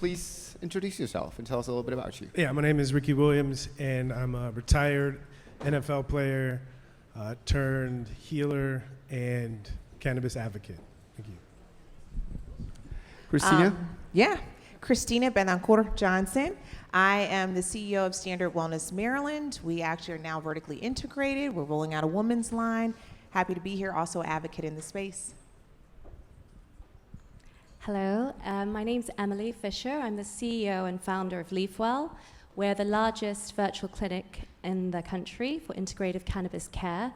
please introduce yourself and tell us a little bit about you. Yeah, my name is Ricky Williams, and I'm a retired NFL player turned healer and cannabis advocate. Thank you. Christina? Christina Betancourt Johnson. I am the CEO of Standard Wellness Maryland. We actually are now vertically integrated. We're rolling out a women's line. Happy to be here, also advocate in the space. Hello, my name's Emily Fisher. I'm the CEO and founder of LeafWell. We're the largest virtual clinic in the country for integrative cannabis care.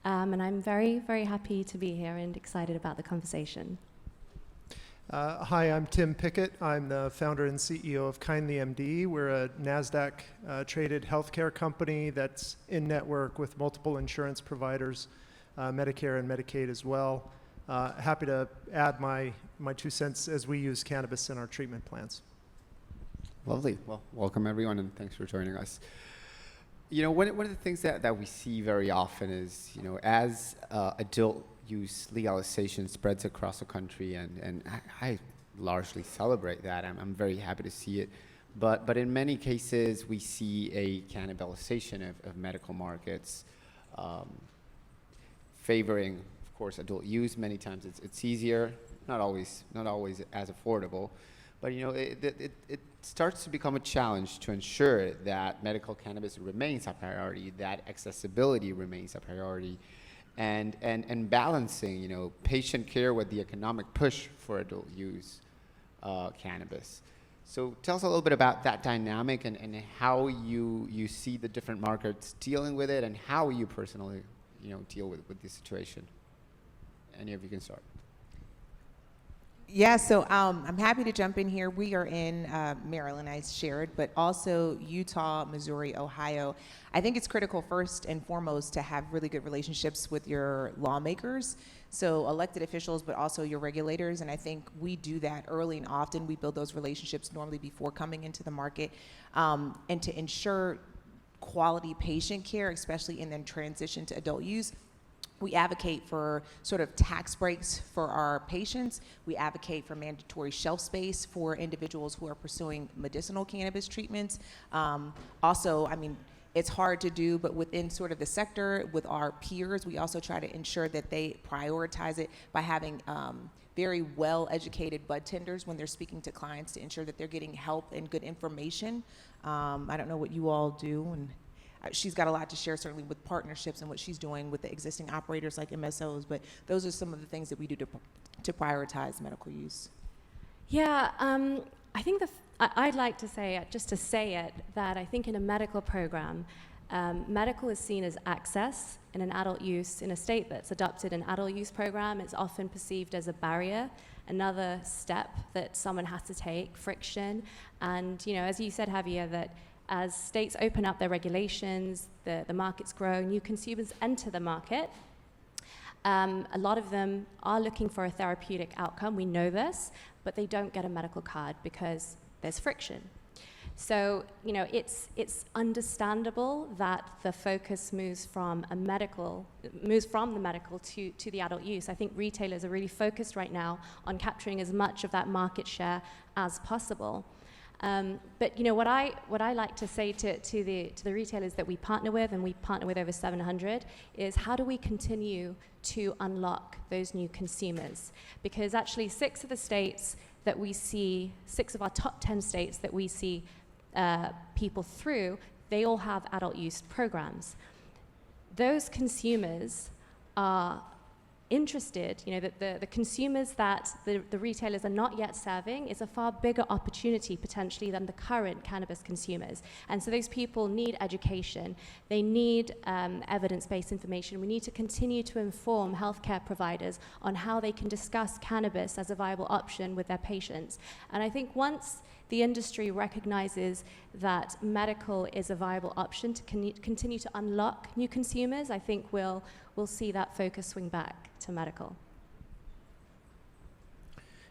And I'm very, very happy to be here and excited about the conversation. Hi, I'm Tim Pickett. I'm the founder and CEO of Kindly MD. We're a NASDAQ-traded healthcare company that's in network with multiple insurance providers, Medicare and Medicaid as well. Happy to add my 2 cents as we use cannabis in our treatment plans. Lovely. Well, welcome everyone, and thanks for joining us. You know, one of the things that we see very often is, you know, as adult use legalization spreads across the country, and I largely celebrate that. I'm very happy to see it. But in many cases, we see a cannibalization of medical markets, favoring, of course, adult use. Many times it's easier, not always as affordable. But you know, it starts to become a challenge to ensure that medical cannabis remains a priority, that accessibility remains a priority, and balancing, you know, patient care with the economic push for adult use cannabis. So tell us a little bit about that dynamic and how you see the different markets dealing with it, and how you personally, you know, deal with this situation. Any of you can start. Yeah, so I'm happy to jump in here. We are in Maryland, I shared, but also Utah, Missouri, Ohio. I think it's critical first and foremost to have really good relationships with your lawmakers, so elected officials, but also your regulators. And I think we do that early and often. We build those relationships normally before coming into the market, and to ensure quality patient care, especially in the transition to adult use. We advocate for sort of tax breaks for our patients. We advocate for mandatory shelf space for individuals who are pursuing medicinal cannabis treatments. Also, I mean, it's hard to do, but within sort of the sector with our peers, we also try to ensure that they prioritize it by having very well-educated bud tenders when they're speaking to clients to ensure that they're getting help and good information. I don't know what you all do, and she's got a lot to share, certainly with partnerships and what she's doing with the existing operators like MSOs, but those are some of the things that we do to prioritize medical use. Yeah, I think I'd like to say, just to say it, that I think in a medical program, medical is seen as access in an adult use. In a state that's adopted an adult use program, it's often perceived as a barrier, another step that someone has to take, friction. And, you know, as you said, Javier, that as states open up their regulations, the markets grow, new consumers enter the market. A lot of them are looking for a therapeutic outcome, we know this, but they don't get a medical card because there's friction. So, you know, it's understandable that the focus moves from the medical to the adult use. I think retailers are really focused right now on capturing as much of that market share as possible. But you know, what I like to say to the retailers that we partner with, and we partner with over 700, is how do we continue to unlock those new consumers? Because actually 6 of our top 10 states that we see people through, they all have adult use programs. Those consumers are interested, you know, that the consumers that the retailers are not yet serving is a far bigger opportunity potentially than the current cannabis consumers. And so those people need education, they need evidence-based information. We need to continue to inform healthcare providers on how they can discuss cannabis as a viable option with their patients. And I think once the industry recognizes that medical is a viable option to continue to unlock new consumers, I think we'll see that focus swing back to medical.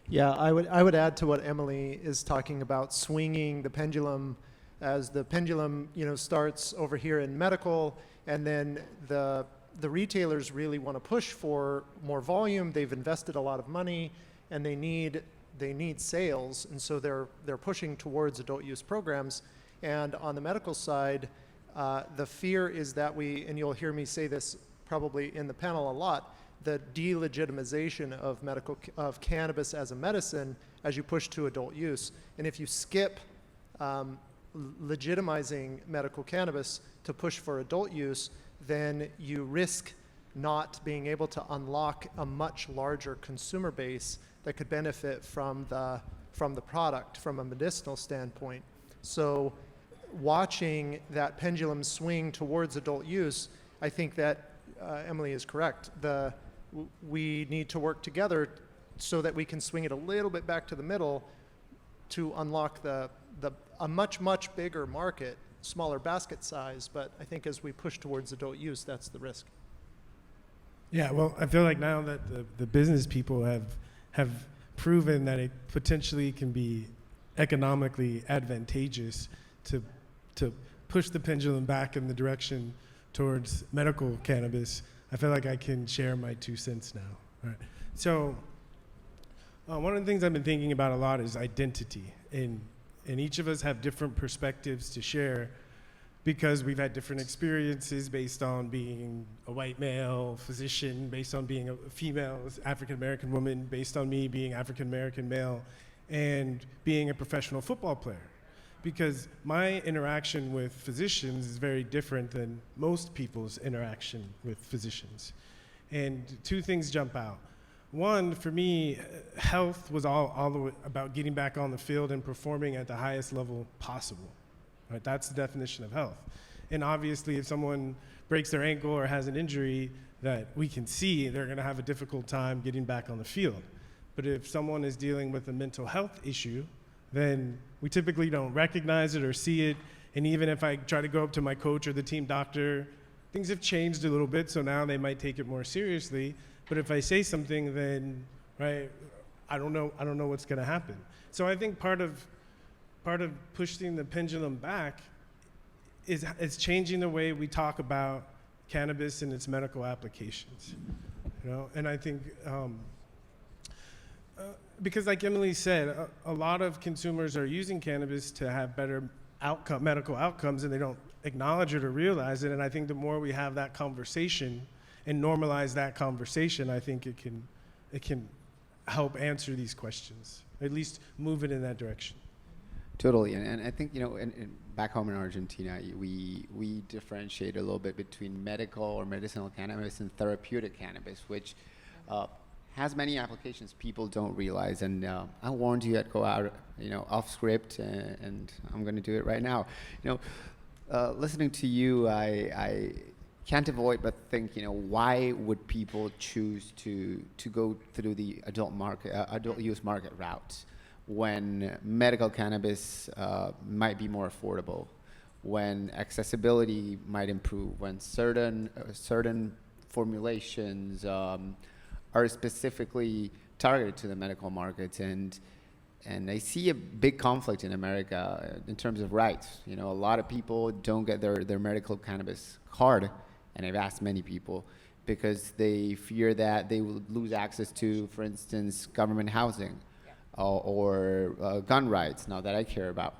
Yeah, I would add to what Emily is talking about, swinging the pendulum. As the pendulum, you know, starts over here in medical, and then the retailers really want to push for more volume. They've invested a lot of money, and they need they need sales, and so they're pushing towards adult use programs. And on the medical side, the fear is that and you'll hear me say this probably in the panel a lot, the delegitimization of cannabis as a medicine as you push to adult use. And if you skip legitimizing medical cannabis to push for adult use, then you risk not being able to unlock a much larger consumer base that could benefit from the product from a medicinal standpoint. So watching that pendulum swing towards adult use, I think that Emily is correct. We need to work together so that we can swing it a little bit back to the middle to unlock a much bigger market, smaller basket size. But I think as we push towards adult use, that's the risk. Yeah, well, I feel like now that the business people have proven that it potentially can be economically advantageous to push the pendulum back in the direction towards medical cannabis, I feel like I can share my 2 cents now. All right. So one of the things I've been thinking about a lot is identity, and each of us have different perspectives to share because we've had different experiences based on being a white male physician, based on being a female African-American woman, based on me being African-American male, and being a professional football player. Because my interaction with physicians is very different than most people's interaction with physicians. And 2 things jump out. One, for me, health was all the way about getting back on the field and performing at the highest level possible. Right? That's the definition of health. And obviously, if someone breaks their ankle or has an injury that we can see, they're going to have a difficult time getting back on the field. But if someone is dealing with a mental health issue, then we typically don't recognize it or see it. And even if I try to go up to my coach or the team doctor, things have changed a little bit, so now they might take it more seriously. But if I say something, then right, I don't know what's going to happen. So I think part of pushing the pendulum back is changing the way we talk about cannabis and its medical applications. You know, and I think because like Emily said, a lot of consumers are using cannabis to have better medical outcomes, and they don't acknowledge it or realize it. And I think the more we have that conversation and normalize that conversation, I think it can help answer these questions, at least move it in that direction. Totally, and I think, you know, back home in Argentina, we differentiate a little bit between medical or medicinal cannabis and therapeutic cannabis, which has many applications people don't realize. And I warned you I'd go out, you know, off script, and I'm going to do it right now. You know, listening to you, I can't avoid but think, you know, why would people choose to go through the adult use market route when medical cannabis might be more affordable, when accessibility might improve, when certain formulations are specifically targeted to the medical market, and I see a big conflict in America in terms of rights. You know, a lot of people don't get their medical cannabis card, and I've asked many people, because they fear that they will lose access to, for instance, government housing or gun rights. Not that I care about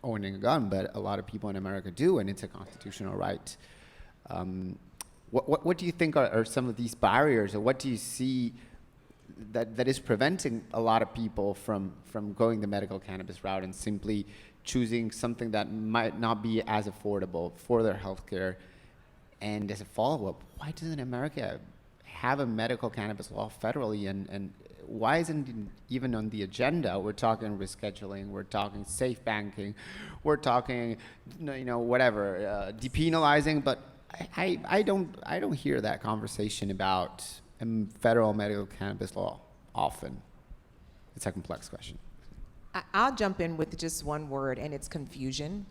owning a gun, but a lot of people in America do, and it's a constitutional right. What do you think are some of these barriers, or what do you see that is preventing a lot of people from going the medical cannabis route and simply choosing something that might not be as affordable for their healthcare? And as a follow-up, why doesn't America have a medical cannabis law federally, and why isn't it even on the agenda? We're talking rescheduling, we're talking safe banking, we're talking, you know, whatever, depenalizing, but I don't hear that conversation about federal medical cannabis law often. It's a complex question. I'll jump in with just one word, and it's confusion.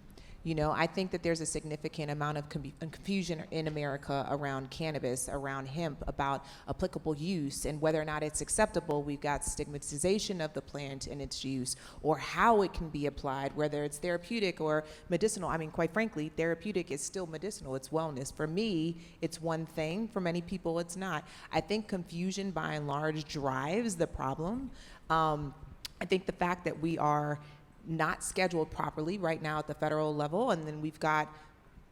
You know, I think that there's a significant amount of confusion in America around cannabis, around hemp, about applicable use and whether or not it's acceptable. We've got stigmatization of the plant and its use, or how it can be applied, whether it's therapeutic or medicinal. I mean, quite frankly, therapeutic is still medicinal. It's wellness. For me, it's one thing. For many people, it's not. I think confusion, by and large, drives the problem. I think the fact that we are not scheduled properly right now at the federal level, and then we've got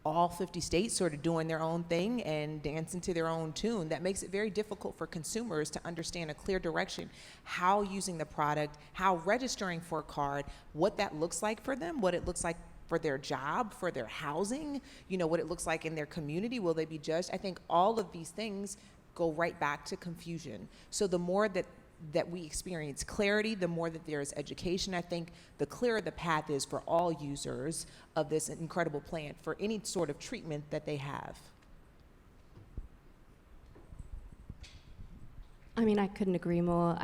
all 50 states sort of doing their own thing and dancing to their own tune, that makes it very difficult for consumers to understand a clear direction, how using the product, how registering for a card, what that looks like for them, what it looks like for their job, for their housing, what it looks like in their community, will they be judged? I think all of these things go right back to confusion. So the more that we experience clarity, the more that there is education, I think the clearer the path is for all users of this incredible plant for any sort of treatment that they have. I mean, I couldn't agree more.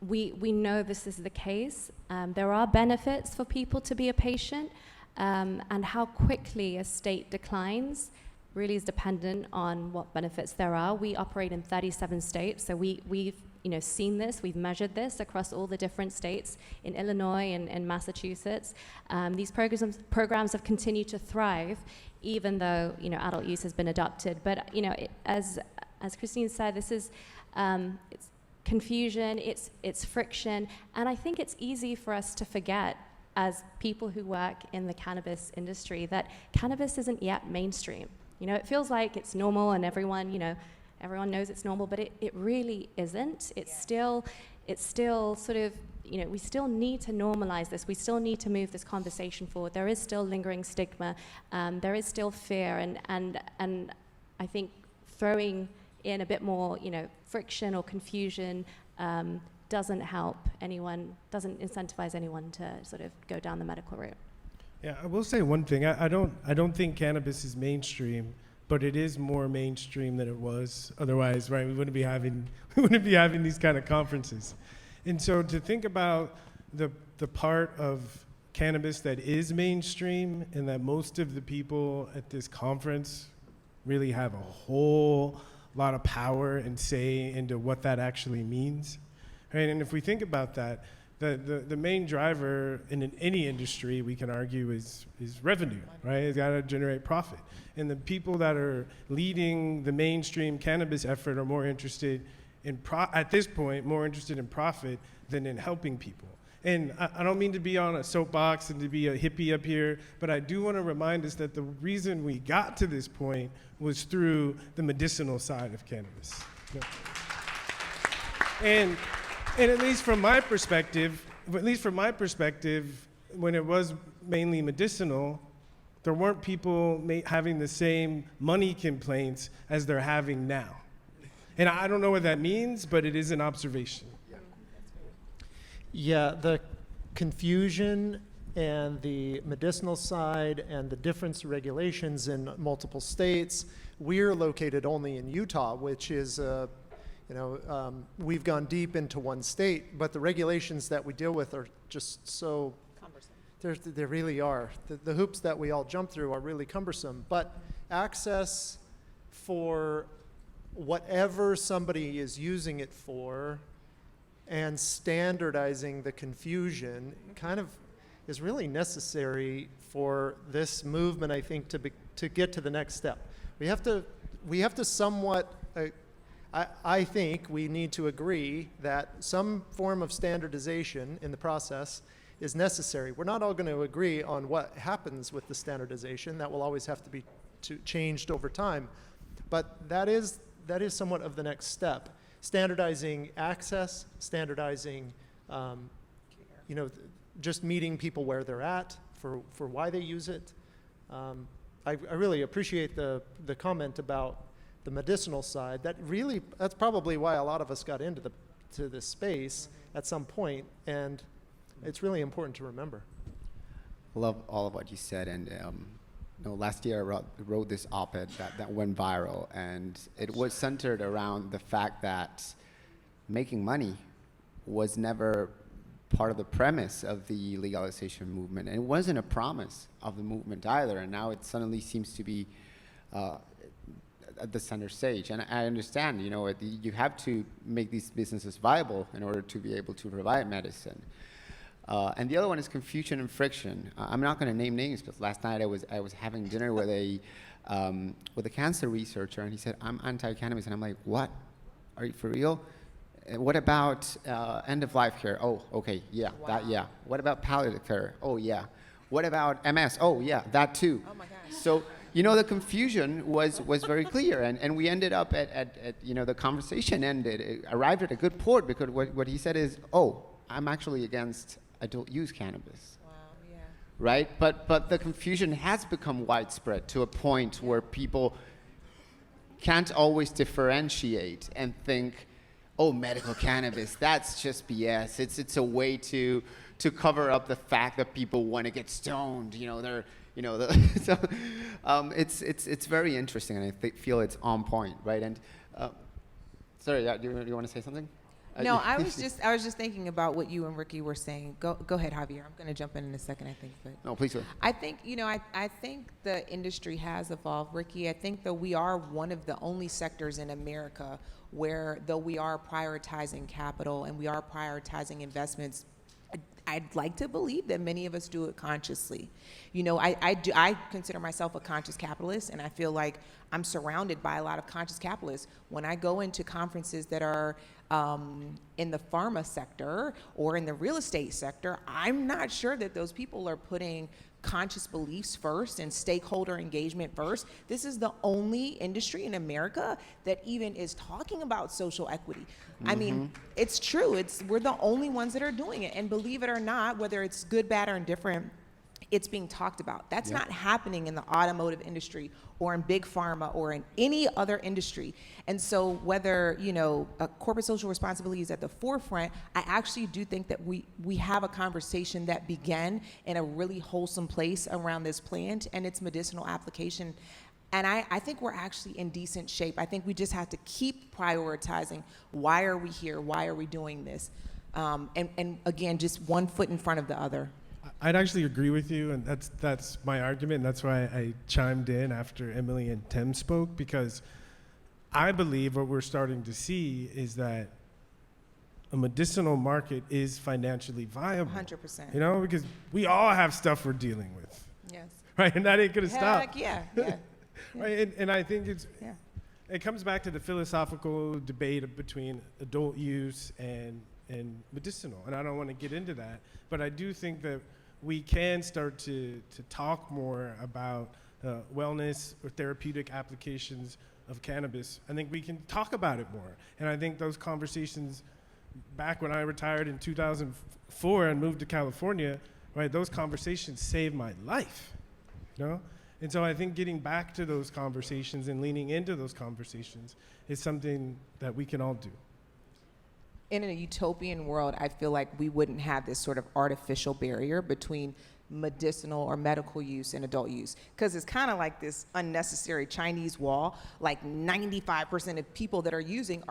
We know this is the case. There are benefits for people to be a patient, and how quickly a state declines really is dependent on what benefits there are. We operate in 37 states, so we've seen this, we've measured this across all the different states in Illinois and Massachusetts. These programs have continued to thrive, even though adult use has been adopted. But as Christine said, this is it's confusion, it's friction, and I think it's easy for us to forget, as people who work in the cannabis industry, that cannabis isn't yet mainstream. It feels like it's normal and everyone knows it's normal, but it really isn't. It's still sort of, we still need to normalize this. We still need to move this conversation forward. There is still lingering stigma. There is still fear, and I think throwing in a bit more, friction or confusion doesn't help anyone, doesn't incentivize anyone to sort of go down the medical route. Yeah, I will say one thing. I don't think cannabis is mainstream, but it is more mainstream than it was otherwise, right? We wouldn't be having these kind of conferences. And so to think about the part of cannabis that is mainstream, and that most of the people at this conference really have a whole lot of power and say into what that actually means, right? And if we think about that, the main driver in any industry, we can argue, is revenue, right? It's got to generate profit. And the people that are leading the mainstream cannabis effort are more interested in at this point, more interested in profit than in helping people. And I don't mean to be on a soapbox and to be a hippie up here, but I do want to remind us that the reason we got to this point was through the medicinal side of cannabis. And at least from my perspective, when it was mainly medicinal, there weren't people having the same money complaints as they're having now. And I don't know what that means, but it is an observation. Yeah, the confusion and the medicinal side and the difference in regulations in multiple states. We're located only in Utah, which is we've gone deep into one state, but the regulations that we deal with are just so cumbersome. They really are. The hoops that we all jump through are really cumbersome. But access for whatever somebody is using it for and standardizing the confusion kind of is really necessary for this movement, I think, to get to the next step. We have to somewhat. I think we need to agree that some form of standardization in the process is necessary. We're not all going to agree on what happens with the standardization. That will always have to be changed over time. But that is somewhat of the next step. Standardizing access, standardizing, just meeting people where they're at for why they use it. I really appreciate the comment about the medicinal side. That's probably why a lot of us got into this space at some point, and it's really important to remember. I love all of what you said, and last year I wrote this op-ed that went viral, and it was centered around the fact that making money was never part of the premise of the legalization movement, and it wasn't a promise of the movement either, and now it suddenly seems to be at the center stage. And I understand, you have to make these businesses viable in order to be able to provide medicine. And the other one is confusion and friction. I'm not going to name names, but last night I was having dinner with a cancer researcher, and he said, "I'm anti-cannabis," and I'm like, "What? Are you for real?" What about end-of-life care? Oh, okay, yeah, that, Wow. yeah. What about palliative care? Oh, yeah. What about MS? Oh, yeah, that too. Oh my gosh. So, the confusion was very clear, and we ended up at the conversation ended, it arrived at a good port, because what he said is, oh, I'm actually against adult use cannabis. Wow, yeah. Right? But the confusion has become widespread to a point where people can't always differentiate and think, oh, medical cannabis, that's just BS. It's a way to cover up the fact that people want to get stoned. So it's very interesting, and I feel it's on point, right? And sorry, do you want to say something? No, I was just thinking about what you and Ricky were saying. Go ahead, Javier. I'm going to jump in a second, I think. But No, please do. I think, I think the industry has evolved, Ricky. I think that we are one of the only sectors in America where, though we are prioritizing capital and we are prioritizing investments, I'd like to believe that many of us do it consciously. I consider myself a conscious capitalist, and I feel like I'm surrounded by a lot of conscious capitalists. When I go into conferences that are in the pharma sector or in the real estate sector, I'm not sure that those people are putting conscious beliefs first and stakeholder engagement first. This is the only industry in America that even is talking about social equity. I mean, it's true. We're the only ones that are doing it. And believe it or not, whether it's good, bad, or indifferent, it's being talked about. That's not happening in the automotive industry or in big pharma or in any other industry. And so whether, corporate social responsibility is at the forefront, I actually do think that we have a conversation that began in a really wholesome place around this plant and its medicinal application. And I think we're actually in decent shape. I think we just have to keep prioritizing, why are we here? Why are we doing this? And again, just one foot in front of the other. I'd actually agree with you, and that's my argument, and that's why I chimed in after Emily and Tim spoke, because I believe what we're starting to see is that a medicinal market is financially viable. 100%. Because we all have stuff we're dealing with, Yes. right? And that ain't gonna stop. Heck yeah, yeah. Right? And I think Yeah. it comes back to the philosophical debate between adult use and medicinal, and I don't want to get into that, but I do think that we can start to talk more about wellness or therapeutic applications of cannabis. I think we can talk about it more, and I think those conversations, back when I retired in 2004 and moved to California, right, those conversations saved my life, And so I think getting back to those conversations and leaning into those conversations is something that we can all do. In a utopian world, I feel like we wouldn't have this sort of artificial barrier between medicinal or medical use and adult use, because it's kind of like this unnecessary Chinese wall. Like 95% of people that are using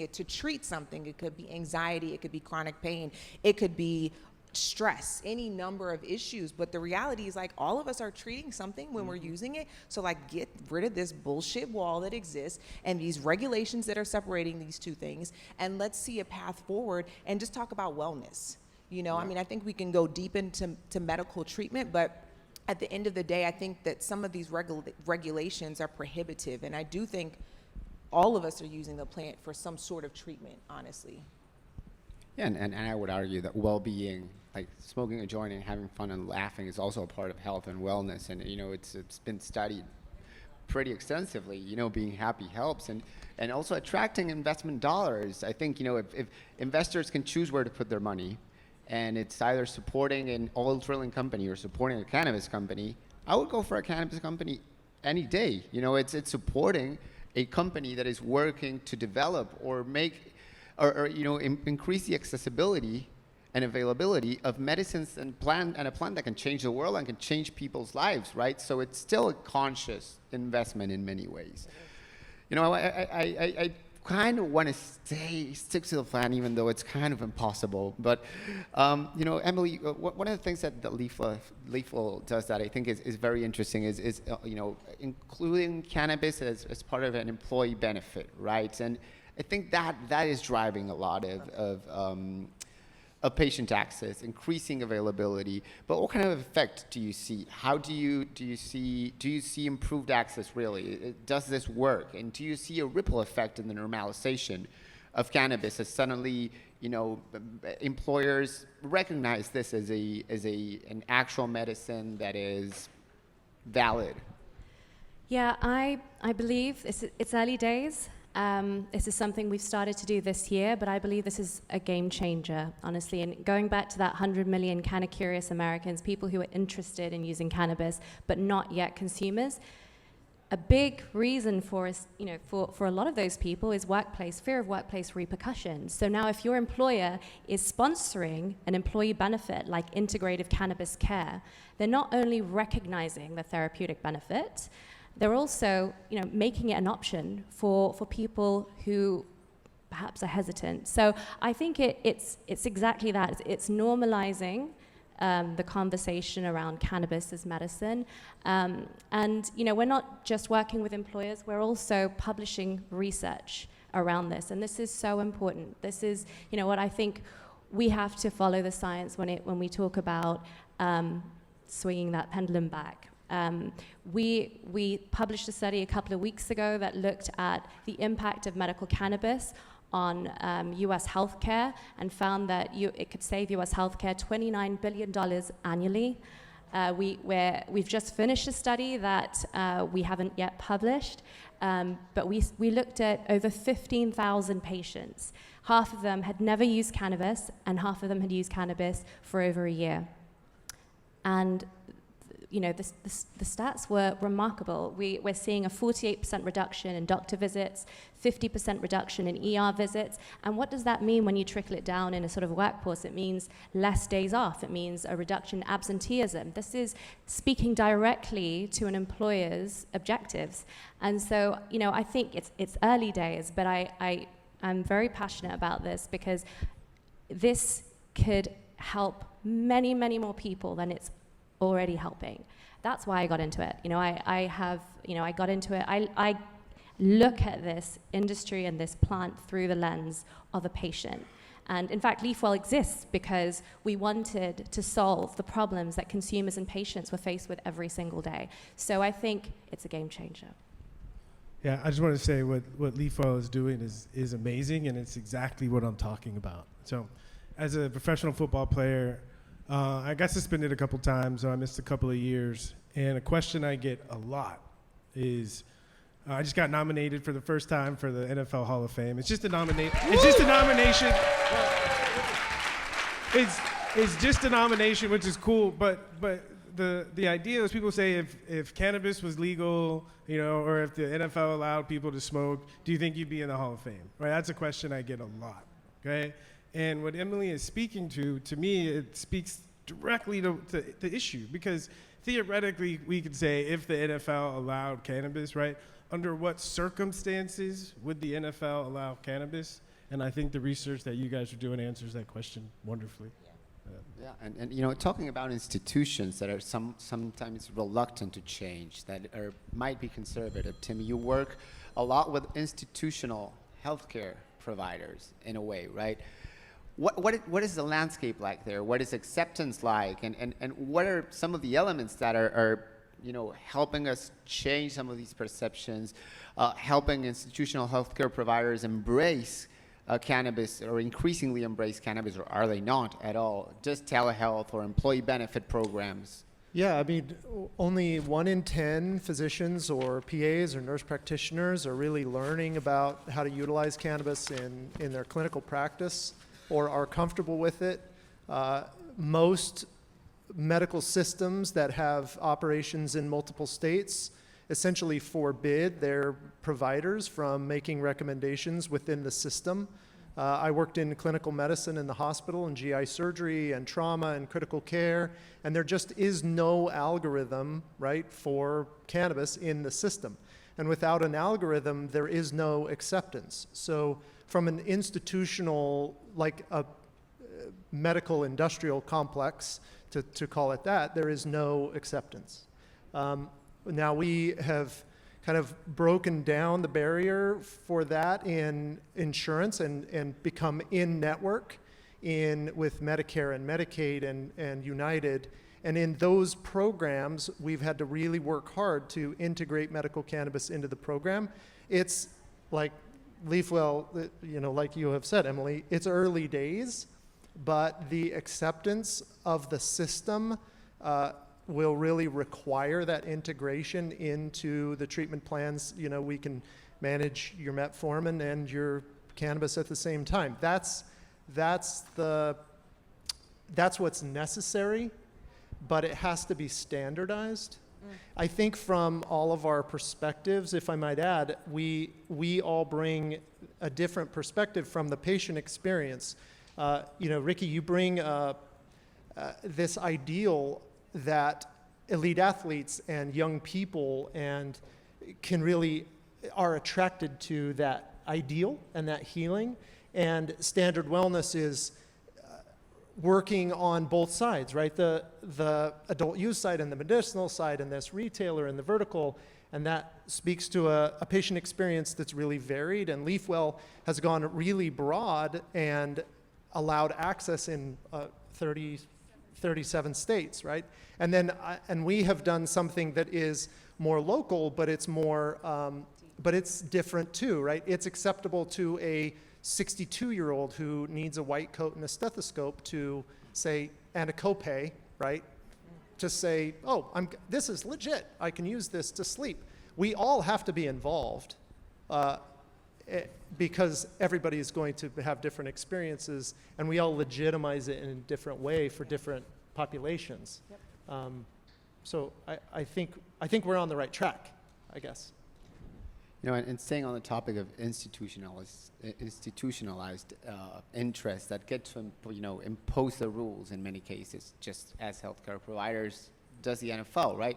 it to treat something. It could be anxiety, it could be chronic pain, it could be stress, any number of issues. But the reality is, like, all of us are treating something when we're using it. So, like, get rid of this bullshit wall that exists and these regulations that are separating these two things, and let's see a path forward and just talk about wellness. I mean, I think we can go deep into medical treatment, but at the end of the day, I think that some of these regulations are prohibitive, and I do think all of us are using the plant for some sort of treatment, honestly. Yeah, and I would argue that well-being, like smoking a joint and having fun and laughing, is also a part of health and wellness. And it's been studied pretty extensively. Being happy helps, and also attracting investment dollars. I think if investors can choose where to put their money, and it's either supporting an oil drilling company or supporting a cannabis company, I would go for a cannabis company any day. It's supporting a company that is working to develop or make or increase the accessibility and availability of medicines and a plant that can change the world and can change people's lives, right? So it's still a conscious investment in many ways. I kind of want to stick to the plan, even though it's kind of impossible. But Emily, one of the things that Leafel does that I think is very interesting is including cannabis as part of an employee benefit, right? And I think that is driving a lot of patient access, increasing availability. But what kind of effect do you see? How do you see improved access really? Does this work? And do you see a ripple effect in the normalization of cannabis as suddenly, employers recognize this as an actual medicine that is valid? Yeah, I believe it's early days. This is something we've started to do this year, but I believe this is a game changer, honestly. And going back to that 100 million kind of curious Americans, people who are interested in using cannabis, but not yet consumers, a big reason for us, for a lot of those people is fear of workplace repercussions. So now if your employer is sponsoring an employee benefit like integrative cannabis care, they're not only recognizing the therapeutic benefit, they're also, making it an option for people who perhaps are hesitant. So I think it's exactly that. It's normalizing the conversation around cannabis as medicine. And we're not just working with employers, we're also publishing research around this. And this is so important. This is, what I think we have to follow the science when we talk about swinging that pendulum back. We published a study a couple of weeks ago that looked at the impact of medical cannabis on U.S. healthcare and found that it could save U.S. healthcare $29 billion annually. We've just finished a study that we haven't yet published, but we looked at over 15,000 patients. Half of them had never used cannabis, and half of them had used cannabis for over a year. And the stats were remarkable. We're seeing a 48% reduction in doctor visits, 50% reduction in ER visits. And what does that mean when you trickle it down in a sort of workforce? It means less days off. It means a reduction in absenteeism. This is speaking directly to an employer's objectives. And so, I think it's early days, but I'm very passionate about this because this could help many, many more people than it's already helping. That's why I got into it. I got into it. I look at this industry and this plant through the lens of a patient. And in fact, LeafWell exists because we wanted to solve the problems that consumers and patients were faced with every single day. So I think it's a game changer. Yeah, I just want to say what LeafWell is doing is amazing, and it's exactly what I'm talking about. So as a professional football player, I got suspended a couple times, so I missed a couple of years. And a question I get a lot is, I just got nominated for the first time for the NFL Hall of Fame. It's just a nomination. It's just a nomination. It's just a nomination, which is cool. But the idea is, people say if cannabis was legal, or if the NFL allowed people to smoke, do you think you'd be in the Hall of Fame? Right? That's a question I get a lot. Okay. And what Emily is speaking to me, it speaks directly to the issue, because theoretically we could say if the NFL allowed cannabis, right, under what circumstances would the NFL allow cannabis? And I think the research that you guys are doing answers that question wonderfully. Yeah, and talking about institutions that are sometimes reluctant to change, that might be conservative. Tim, you work a lot with institutional healthcare providers in a way, right? What is the landscape like there? What is acceptance like? And what are some of the elements that are helping us change some of these perceptions, helping institutional healthcare providers embrace cannabis, or increasingly embrace cannabis, or are they not at all? Just telehealth or employee benefit programs? Yeah, only 1 in 10 physicians or PAs or nurse practitioners are really learning about how to utilize cannabis in their clinical practice, or are comfortable with it. Most medical systems that have operations in multiple states essentially forbid their providers from making recommendations within the system. I worked in clinical medicine in the hospital, and GI surgery and trauma and critical care, and there just is no algorithm, right, for cannabis in the system. And without an algorithm, there is no acceptance. So from an institutional, like a medical industrial complex, to call it that, there is no acceptance. Now we have kind of broken down the barrier for that in insurance and become in-network with Medicare and Medicaid and United. And in those programs, we've had to really work hard to integrate medical cannabis into the program. It's like Leafwell, like you have said, Emily, it's early days, but the acceptance of the system will really require that integration into the treatment plans. We can manage your metformin and your cannabis at the same time. That's what's necessary, but it has to be standardized. I think from all of our perspectives, if I might add, we all bring a different perspective from the patient experience. Ricky, you bring this ideal that elite athletes and young people and are attracted to that ideal and that healing. And Standard Wellness is working on both sides, right? The adult use side and the medicinal side, and this retailer and the vertical, and that speaks to a patient experience that's really varied. And Leafwell has gone really broad and allowed access in 37 states, right? And we have done something that is more local, but it's more, but it's different too, right? It's acceptable to a 62-year-old who needs a white coat and a stethoscope to say, and a copay, right? To say, oh, this is legit. I can use this to sleep. We all have to be involved because everybody is going to have different experiences, and we all legitimize it in a different way for different populations. Yep. So I think we're on the right track, I guess. And staying on the topic of institutionalized interests that get to, impose the rules in many cases, just as healthcare providers does the NFL, right?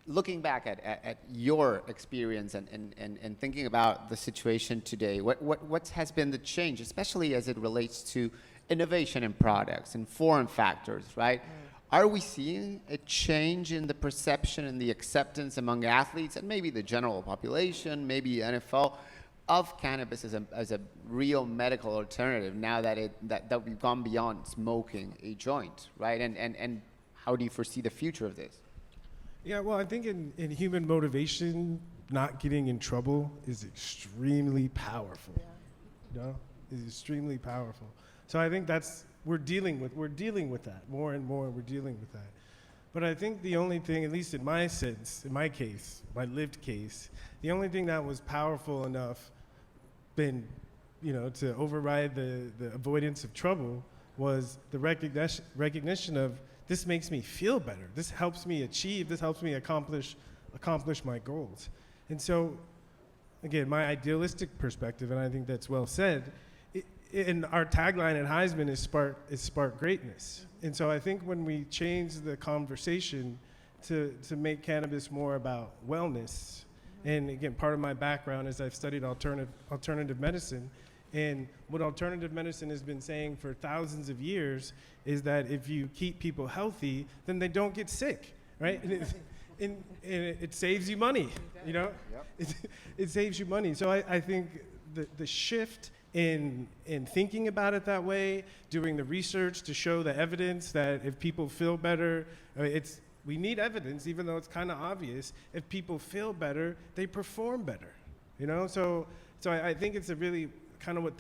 Looking back at your experience and thinking about the situation today, what has been the change, especially as it relates to innovation in products and form factors, right? Are we seeing a change in the perception and the acceptance among athletes and maybe the general population, maybe NFL, of cannabis as a real medical alternative now that we've gone beyond smoking a joint, right? And how do you foresee the future of this? Yeah, well, I think in human motivation, not getting in trouble is extremely powerful. Yeah. Is extremely powerful. So I think we're dealing with that more and more. We're dealing with that. But I think the only thing, at least in my sense, in my case, my lived case, the only thing that was powerful enough to override the avoidance of trouble was the recognition of this makes me feel better. This helps me accomplish my goals. And so, again, my idealistic perspective, and I think that's well said, and our tagline at Heisman is spark greatness. And so I think when we change the conversation to make cannabis more about wellness, and again, part of my background is I've studied alternative medicine, and what alternative medicine has been saying for thousands of years is that if you keep people healthy, then they don't get sick, right? And it saves you money, Yep. It saves you money. So I think the shift in thinking about it that way, doing the research to show the evidence that if people feel better, we need evidence, even though it's kind of obvious. If people feel better, they perform better, So I think it's a really kind of what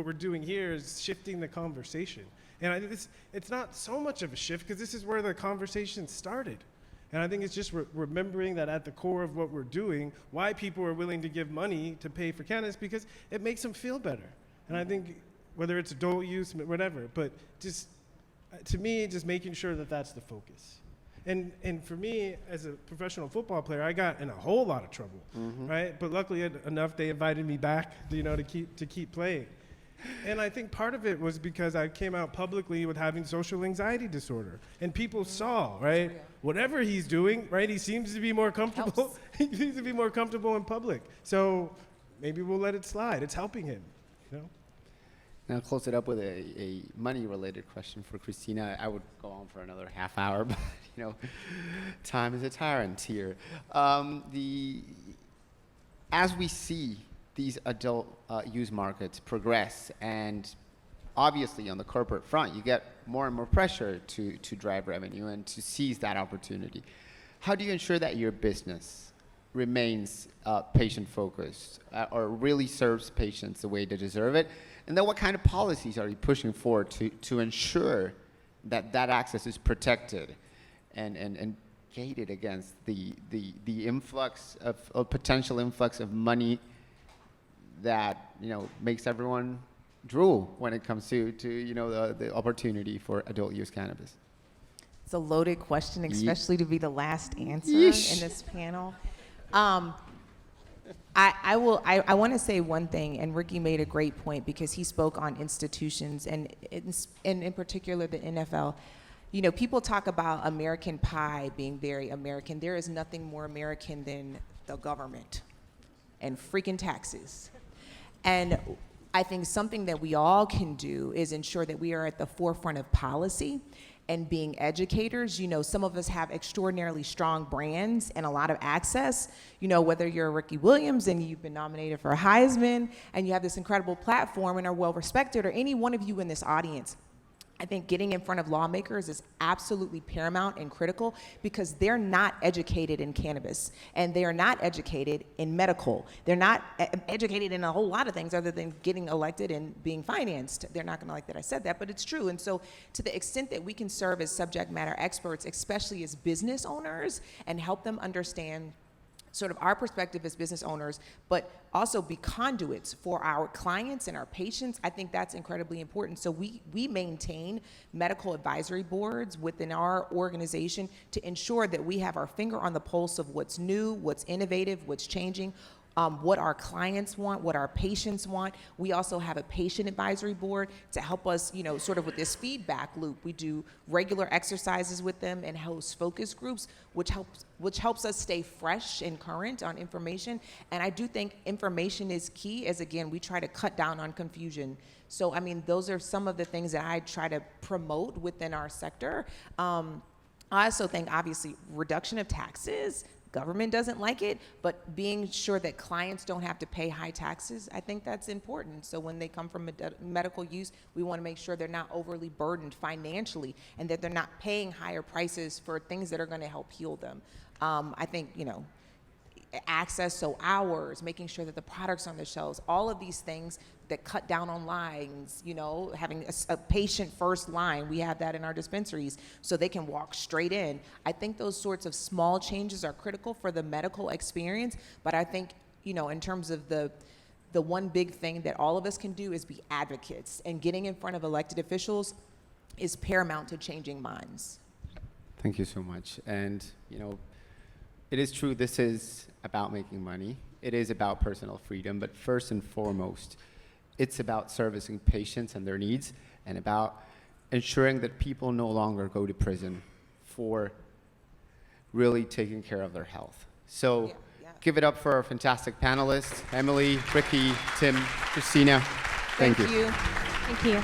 we're doing here is shifting the conversation. And I think it's not so much of a shift because this is where the conversation started. And I think it's just remembering that at the core of what we're doing, why people are willing to give money to pay for cannabis, because it makes them feel better. And I think whether it's adult use, whatever, but just to me, just making sure that that's the focus. And for me, as a professional football player, I got in a whole lot of trouble, right? But luckily enough, they invited me back, to keep playing. And I think part of it was because I came out publicly with having social anxiety disorder. And people saw, right? Whatever he's doing, right? He seems to be more comfortable. He seems to be more comfortable in public. So maybe we'll let it slide. It's helping him, Now, I'll close it up with a money-related question for Christina. I would go on for another half hour, but, time is a tyrant here. As we see these adult use markets progress, and obviously on the corporate front, you get more and more pressure to drive revenue and to seize that opportunity. How do you ensure that your business remains patient-focused or really serves patients the way they deserve it? And then what kind of policies are you pushing forward to ensure that that access is protected and gated against the influx of potential influx of money that, you know, makes everyone drool when it comes to you know, the opportunity for adult use cannabis? It's a loaded question, especially to be the last answer Yeesh. in this panel. I want to say one thing, and Ricky made a great point because he spoke on institutions and in particular the NFL. You know, people talk about American pie being very American. There is nothing more American than the government and freaking taxes. And I think something that we all can do is ensure that we are at the forefront of policy and being educators. You know, some of us have extraordinarily strong brands and a lot of access. You know, whether you're Ricky Williams and you've been nominated for a Heisman and you have this incredible platform and are well respected, or any one of you in this audience, I think getting in front of lawmakers is absolutely paramount and critical because they're not educated in cannabis and they are not educated in medical. They're not educated in a whole lot of things other than getting elected and being financed. They're not gonna like that I said that, but it's true. And so to the extent that we can serve as subject matter experts, especially as business owners, and help them understand sort of our perspective as business owners, but also be conduits for our clients and our patients, I think that's incredibly important. So we maintain medical advisory boards within our organization to ensure that we have our finger on the pulse of what's new, what's innovative, what's changing, what our clients want, what our patients want. We also have a patient advisory board to help us, you know, sort of with this feedback loop. We do regular exercises with them and host focus groups, which helps us stay fresh and current on information. And I do think information is key, as again, we try to cut down on confusion. So, I mean, those are some of the things that I try to promote within our sector. I also think, obviously, reduction of taxes. Government doesn't like it, but being sure that clients don't have to pay high taxes, I think that's important. So when they come from medical use, we want to make sure they're not overly burdened financially and that they're not paying higher prices for things that are going to help heal them. I think, you know, access, so hours, making sure that the products on the shelves, all of these things that cut down on lines, you know, having a patient first line, we have that in our dispensaries, so they can walk straight in. I think those sorts of small changes are critical for the medical experience, but I think, you know, in terms of the one big thing that all of us can do is be advocates, and getting in front of elected officials is paramount to changing minds. Thank you so much. And, you know, it is true, this is about making money. It is about personal freedom, but first and foremost, it's about servicing patients and their needs, and about ensuring that people no longer go to prison for really taking care of their health. So give it up for our fantastic panelists, Emily, Ricky, Tim, Christina. Thank you. Thank you.